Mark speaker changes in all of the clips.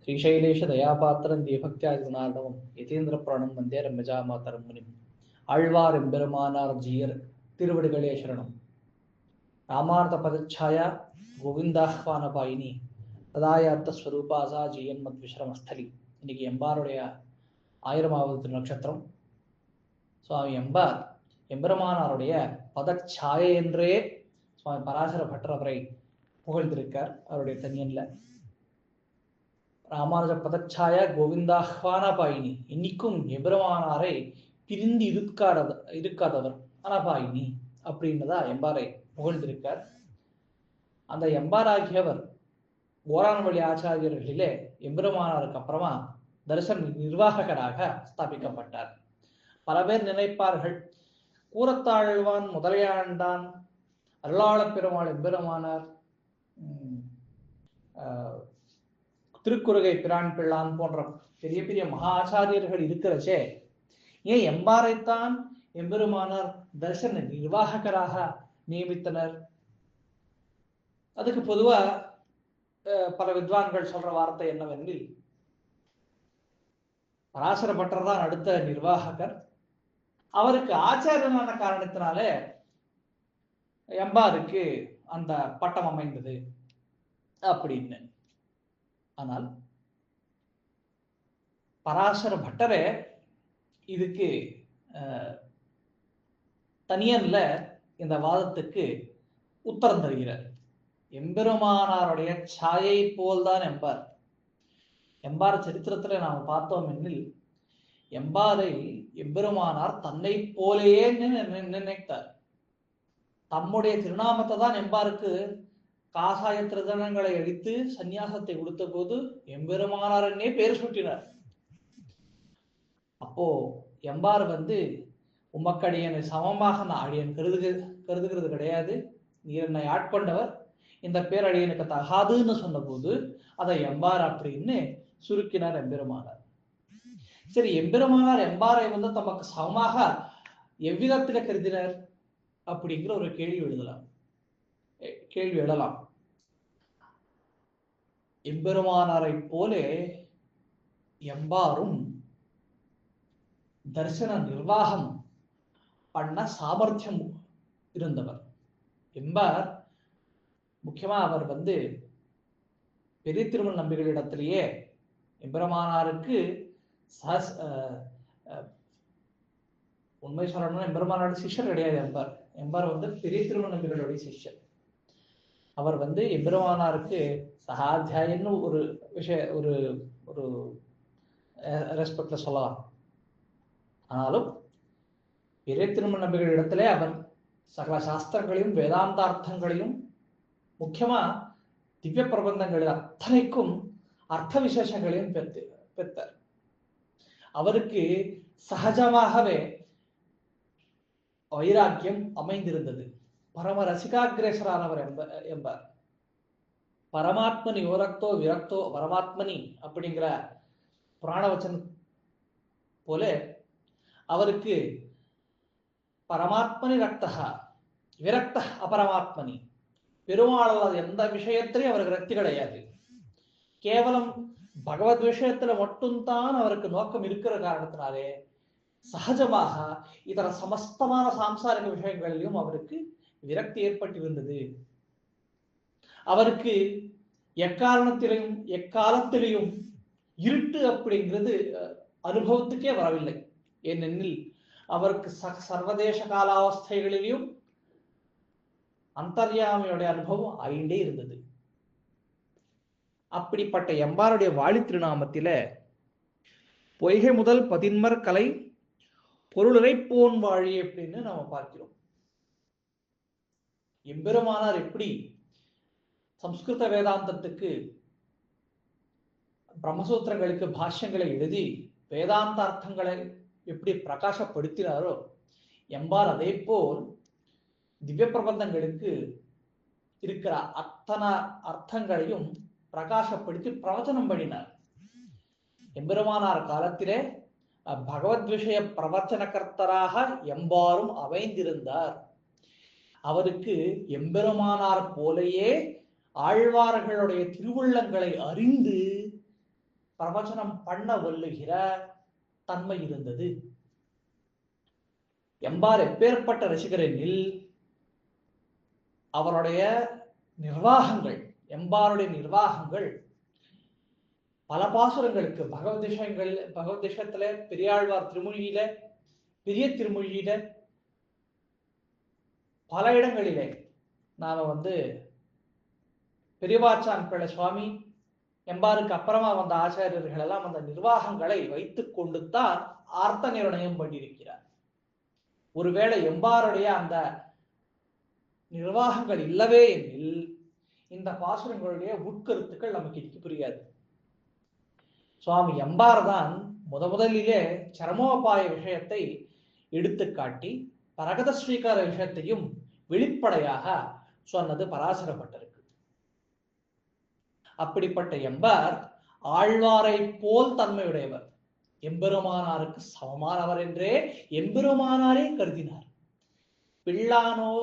Speaker 1: श्रीशैलेश दयापात्रं देभक्त्यादिगुणार्णवं यतीन्द्र प्राणं वन्दे रम्यजामातरं मुनिम् ஆழ்வார் எம்பெருமானார் ஜீயர் திருவடிகளே சரணம். ராமார்த்த பதச்சாயா கோவிந்தாஹ்வான பாயினி ததாயார்த்த ஸ்வரூபாசா ஜீயன் மத் விஸ்ரமஸ்தலி. இன்னைக்கு எம்பாருடைய 1000வது திருநட்சத்திரம். சுவாமி எம்பெருமானாருடைய பதச்சாயை என்றே சுவாமி பராசர பட்டர் அவரை புகழ்ந்திருக்கார் அவருடைய தனியன்ல. ராமானுஜ பதச்சாய கோவிந்தாஹ்வான பாயினி, இன்னைக்கும் எம்பெருமானாரை பிரிந்து இருக்காதவர் அனபாயினி அப்படின்னதா எம்பாரை புகழ்ந்திருக்கார். அந்த எம்பாராகியவர் ஓரான்வழி ஆச்சாரியர்களிலே எம்பெருமானாருக்கு அப்புறமா தரிசன நிர்வாகராக ஸ்தாபிக்கப்பட்டார். பல பேர் நினைப்பார்கள், கூரத்தாழ்வான் முதலையாண்டான் அருளாள பெருமாள் எம்பெருமானார் திருக்குறுகை பிரான் பிள்ளான் போன்ற பெரிய பெரிய மகா ஆச்சாரியர்கள் இருக்கிறச்சே ஏன் எம்பாரைத்தான் எம்பெருமானார் தரிசன நிர்வாகராக நியமித்தனர்? அதுக்கு பொதுவா பல வித்வான்கள் சொல்ற வார்த்தை என்னவெனில், பராசர பட்டர் தான் அடுத்த நிர்வாகர், அவருக்கு ஆச்சாரியனான காரணத்தினாலே எம்பாருக்கு அந்த பட்டம் அமைந்தது அப்படின்னு. ஆனால் பராசர பட்டரே இதுக்கு தனியன்ல இந்த வாதத்துக்கு உத்தரம் தருகிறார். எம்பெருமானாருடைய சாயை போல்தான் எம்பார் சரித்திரத்துல நாம் பார்த்தோம் எனில், எம்பாரை எம்பெருமானார் தன்னை போலேயே நினைத்தார். தம்முடைய திருநாமத்தை தான் எம்பாருக்கு காசாய திருதனங்களை அளித்து சந்நியாசத்தை கொடுத்த போது எம்பெருமானாரன்னே பேர் சூட்டினார். அப்போ எம்பார் உமக்கடியனை சமமாக நான் அடியன் கருதுகிறது கிடையாது, நீர் என்னை ஆட்கொண்டவர், இந்த பேர் அடியனுக்கு தகாதுன்னு சொன்ன போது அதை எம்பார் அப்படின்னு சுருக்கினார் எம்பெருமானார். சரி, எம்பெருமானார் எம்பாரை தமக்கு சமமாக எவ்விதத்துல கருதினர் அப்படிங்கிற ஒரு கேள்வி எழலாம். எம்பெருமானாரை போலே எம்பாரும் தரிசன நிர்வாகம் பண்ண சாமர்த்தியம் இருந்தவர். எம்பார் முக்கியமா அவர் பெரிய திருமல் நம்பிகளிடத்திலேயே எம்பெருமானாருக்கு உண்மை சொல்லணும்னா எம்பெருமானாரோட சிஷ்யர் கிடையாது. எம்பார் பெரிய திருமல் நம்பிகளுடைய சிஷ்யர். அவர் எம்பெருமானாருக்கு சகாத்தியாயன்னு ஒரு ஒரு ரெஸ்பெக்ட்ல சொல்லலாம். ஆனாலும் பெரிய திருமல் நம்பிகள் இடத்திலே அவர் சகல சாஸ்திரங்களையும் வேதாந்தார்த்தங்களையும் முக்கியமா திவ்ய பிரபந்தங்களில் அத்தனைக்கும் அர்த்த விசேஷங்களையும் பெற்றார். அவருக்கு சகஜமாகவே வைராக்கியம் அமைந்திருந்தது. பரம ரசிகாகிரேசரானவர் என்பார். பரமாத்மனி யோரக்தோ விரக்தோ பரமாத்மனி அப்படிங்கிற புராணவச்சனம் போல அவருக்கு பரமாத்மனி ரக்தா விரக்த அபரமாத்மனி, பெருமாள் எந்த விஷயத்திலையும் அவருக்கு ரக்தி கிடையாது. கேவலம் பகவத் விஷயத்துல மட்டும்தான் அவருக்கு நோக்கம் இருக்கிற காரணத்தினாலே சகஜமாக இதர சமஸ்தமான சாம்சாரிக விஷயங்களிலும் அவருக்கு விரக்தி ஏற்பட்டிருந்தது. அவருக்கு எக்காலத்திலையும் இருட்டு அப்படிங்கிறது அனுபவத்துக்கே வரவில்லை. ஏனெனில் அவருக்கு சர்வதேச காலாவஸ்தைகளிலும் அந்தர்யாமியுடைய அனுபவம் ஆயிண்டே இருந்தது. அப்படிப்பட்ட எம்பாருடைய வாழி திருநாமத்தில பொய்கை முதல் பதின்மர் கலை பொருளரை போன் வாழி அப்படின்னு நாம பார்க்கிறோம். எம்பெருமானார் எப்படி சம்ஸ்கிருத வேதாந்தத்துக்கு பிரம்மசூத்திரங்களுக்கு பாஷ்யங்களை எழுதி வேதாந்த அர்த்தங்களை எப்படி பிரகாசப்படுத்தினாரோ, எம்பார் அதே போல் திவ்ய பிரபந்தங்களுக்கு இருக்கிற அத்தனை அர்த்தங்களையும் பிரகாசப்படுத்தி பிரவச்சனம் பண்ணினார். எம்பெருமானார் காலத்திலே பகவத் விஷய பிரவச்சனகர்த்தராக எம்பாரும் அமைந்திருந்தார். அவருக்கு எம்பெருமானார் போலேயே ஆழ்வார்களுடைய திருவுள்ளங்களை அறிந்து பிரவச்சனம் பண்ண வல்லுகிற தன்மை இருந்தது. எம்பார் எப்பேற்பட்ட ரசிகர் எனில் அவருடைய நிர்வாகங்கள், எம்பாருடைய நிர்வாகங்கள் பல பாசுரங்களுக்கு பகவத் விஷயத்துல பெரியாழ்வார் திருமொழியில, பெரிய திருமொழியில பல இடங்களிலே நாம பெரியவாச்சான் பிள்ளை சுவாமி எம்பாருக்கு அப்புறமா வந்த ஆச்சாரியர்கள் எல்லாம் அந்த நிர்வாகங்களை வைத்துக் கொண்டு தான் அர்த்த நிர்ணயம் பண்ணியிருக்கிறார். ஒருவேளை எம்பாருடைய அந்த நிர்வாகங்கள் இல்லவே எனில் இந்த பாசுரங்களுடைய உட்கருத்துக்கள் நமக்கு இன்னைக்கு புரியாது. சுவாமி எம்பார் தான் முதலிலே சரமோபாய விஷயத்தை எடுத்துக்காட்டி பரகத ஸ்ரீகார விஷயத்தையும் வெளிப்படையாக சொன்னது பராசரப்பட்டிருக்கு. அப்படிப்பட்ட எம்பார் ஆழ்வாரை போல் தன்மையுடையவர், எம்பெருமானாருக்கு சமமானவர் என்றே எம்பெருமானாரே கருதினார். பிள்ளானோ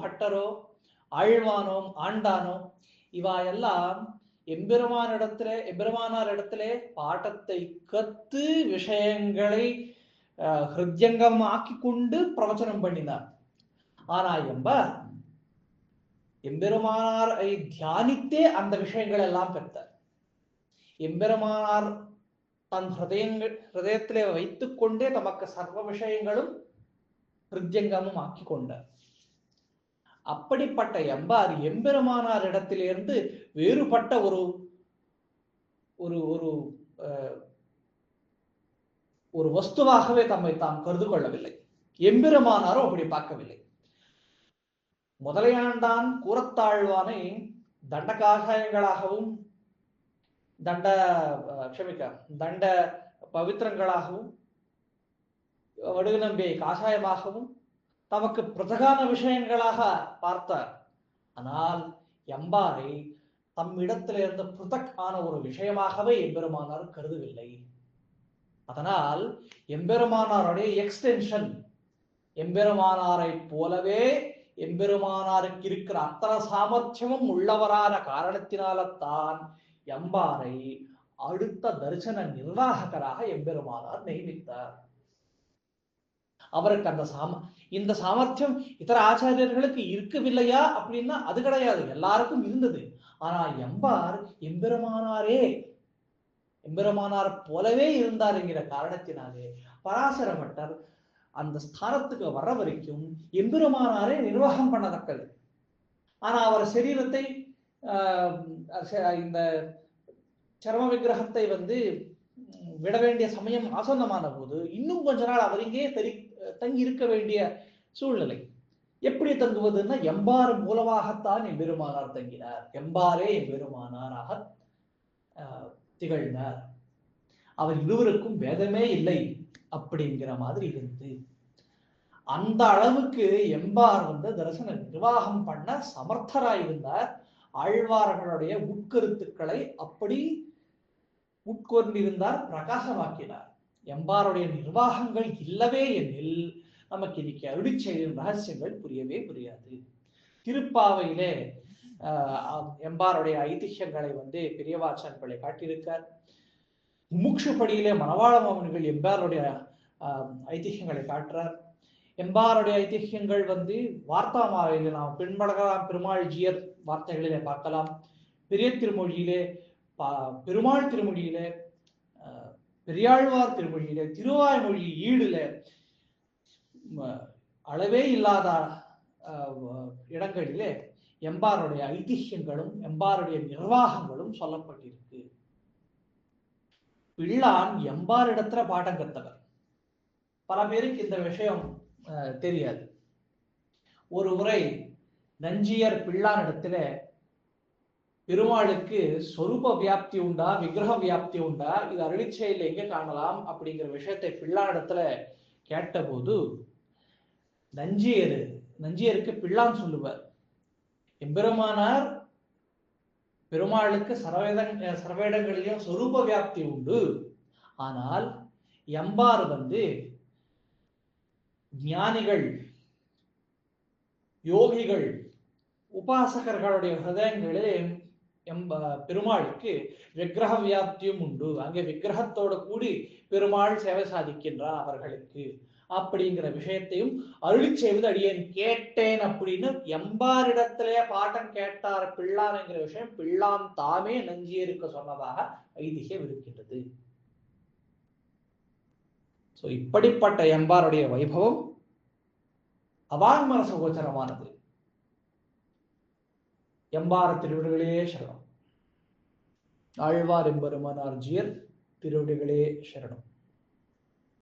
Speaker 1: பட்டரோ ஆழ்வானோ ஆண்டானோ இவா எல்லாம் எம்பெருமானார் இடத்திலே பாட்டத்தை கத்து விஷயங்களை ஹிருத்யங்கம் ஆக்கி கொண்டு பிரவச்சனம் பண்ணினார். ஆனா எம்பெருமானாரை தியானித்தே அந்த விஷயங்கள் எல்லாம் பெற்றார். எம்பெருமானார் தன் ஹிருதயத்திலே வைத்துக் கொண்டே தமக்கு சர்வ விஷயங்களும் ஹிருத்யங்கமும் ஆக்கி கொண்டார். அப்படிப்பட்ட எம்பார் எம்பெருமானார் இடத்திலிருந்து வேறுபட்ட ஒரு ஒரு ஒரு வஸ்துவாகவே தம்மை தாம் கருது கொள்ளவில்லை. எம்பெருமானாரோ அப்படி பார்க்கவில்லை. முதலையாண்டான் கூறத்தாழ்வானை தண்ட காஷாயங்களாகவும் தண்ட பவித்திரங்களாகவும் வடுகு காஷாயமாகவும் தமக்கு பிரதகான விஷயங்களாக பார்த்தார். ஆனால் எம்பாரை தம்மிடத்திலிருந்து பிரதக் ஆன ஒரு விஷயமாகவே எம்பெருமானார் கருதவில்லை. அதனால் எம்பெருமானாருடைய எக்ஸ்டென்ஷன், எம்பெருமானாரை போலவே எம்பெருமானாருக்கு இருக்கிற அத்தனை சாமர்த்தியமும் உள்ளவரான காரணத்தினால்தான் எம்பாரை அடுத்த தரிசன நிர்வாகராக எம்பெருமானார் நியமித்தார். அவருக்கு அந்த இந்த சாமர்த்தியம் இதர ஆச்சாரியர்களுக்கு இருக்கவில்லையா அப்படின்னா அது கிடையாது, எல்லாருக்கும் இருந்தது. ஆனா எம்பார் எம்பெருமானார் போலவே இருந்தார் என்கிற காரணத்தினாலே பராசர பட்டர் அந்த ஸ்தானத்துக்கு வர வரைக்கும் எம்பெருமானாரே நிர்வாகம் பண்ணத்தக்கது. ஆனா அவர் சரீரத்தை இந்த சர்ம விக்கிரகத்தை விட வேண்டிய சமயம் ஆசன்னமான போது இன்னும் கொஞ்ச நாள் அவர் இங்கே தங்கி இருக்க வேண்டிய சூழ்நிலை. எப்படி தங்குவதுன்னா எம்பார் மூலமாகத்தான் எம்பெருமானார் தங்கினார், எம்பாரே எம்பெருமானாராக திகழ்ந்தார். அவர் இருவருக்கும் வேதமே இல்லை அப்படிங்கிற மாதிரி இருந்து அந்த அளவுக்கு எம்பார் தரிசன நிர்வாகம் பண்ண சமர்த்தராயிருந்தார். ஆழ்வார்களுடைய உட்கருத்துக்களை அப்படி உட்கொண்டிருந்தார், பிரகாசமாக்கினார். எம்பாருடைய நிர்வாகங்கள் இல்லவே எனில் நமக்கு இன்னைக்கு அருளிச் செயலின் ரகசியங்கள் புரியவே புரியாது. திருப்பாவையிலே எம்பாருடைய ஐதிஹ்யங்களை பெரியவாச்சான் பிள்ளை காட்டியிருக்கார். முமுட்சுப்படியிலே மணவாள மாமன்கள் எம்பாருடைய ஐதிஹ்யங்களை காட்டுறார். எம்பாருடைய ஐதிஹ்யங்கள் வார்த்தாமாவையிலே நாம் பின்மடகலாம் பெருமாள் ஜியர் வார்த்தைகளிலே பார்க்கலாம். பெரிய திருமொழியிலே, பெருமாள் திருமொழியிலே, பெரியாழ்வார் திருமொழியிலே, திருவாய்மொழி ஈடுல அளவே இல்லாத இடங்களிலே எம்பாருடைய ஐதிஹ்யங்களும் எம்பாருடைய நிர்வாகங்களும் சொல்லப்பட்டிருக்கு. பிள்ளான் எம்பாரிடத்துல பாடம் கத்தவர். பல பேருக்கு இந்த விஷயம் தெரியாது. ஒரு முறை நஞ்சியர் பிள்ளான் இடத்துல பெருமாளுக்கு சொரூப வியாப்தி உண்டா, விக்கிரக வியாப்தி உண்டா, இது அருளிச்செயல் எங்க காணலாம் அப்படிங்கிற விஷயத்தை பிள்ளான் இடத்துல கேட்டபோது நஞ்சியருக்கு பிள்ளான் சொல்லுவார், எம்பெருமானார் பெருமாளுக்கு சர்வேடங்களிலும் சொரூப வியாப்தி உண்டு. ஆனால் எம்பார் ஞானிகள், யோகிகள், உபாசகர்களுடைய ஹிருதயங்களிலே பெருமாளுக்கு விக்கிரக வியாப்தியும் உண்டு. அங்கே விக்கிரகத்தோட கூடி பெருமாள் சேவை சாதிக்கின்றார் அவர்களுக்கு அப்படிங்கிற விஷயத்தையும் அருளி செய்வது அடியேன் கேட்டேன் அப்படின்னு எம்பாரிடத்திலே பாட்டன் கேட்டார் பிள்ளான் என்கிற விஷயம் பிள்ளான் தாமே நஞ்சியிருக்க சொன்னதாக ஐதிகம் இருக்கின்றது. இப்படிப்பட்ட எம்பாருடைய வைபவம் அவாங்மன சகோச்சரமானது. எம்பார திருவிடுகளே சரணம். ஆழ்வார் எம்பெருமானார் ஜியர் திருவிடுகளே சரணம்.